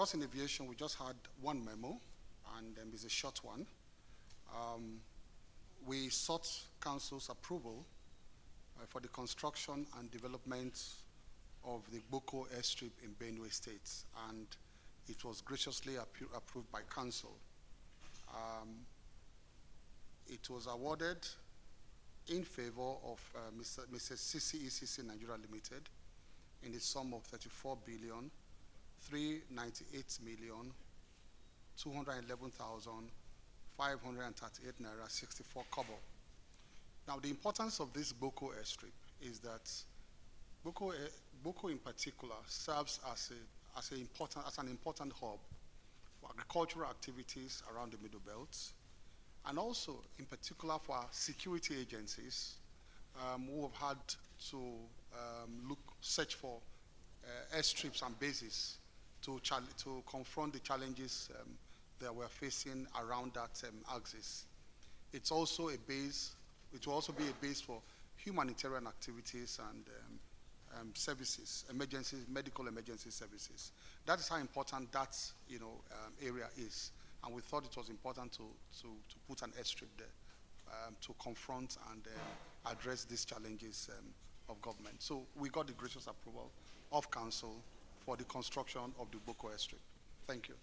for us in aviation, we just had one memo, and it's a short one. We sought Council's approval for the construction and development of the Boko Airstrip in Benue State, and it was graciously approved by Council. It was awarded in favor of Mrs. CCECC Nigeria Limited in the sum of 34,398,211,538 naira 64 kobo. Now, the importance of this Boko Airstrip is that Boko in particular serves as an important hub for agricultural activities around the Middle Belt, and also in particular for our security agencies who have had to search for airstrips and bases to confront the challenges that we're facing around that axis. It's also a base. It will also be a base for humanitarian activities and services, medical emergency services. That is how important that area is, and we thought it was important to put an airstrip there to confront and address these challenges of government. So we got the gracious approval of Council for the construction of the Boko Airstrip. Thank you.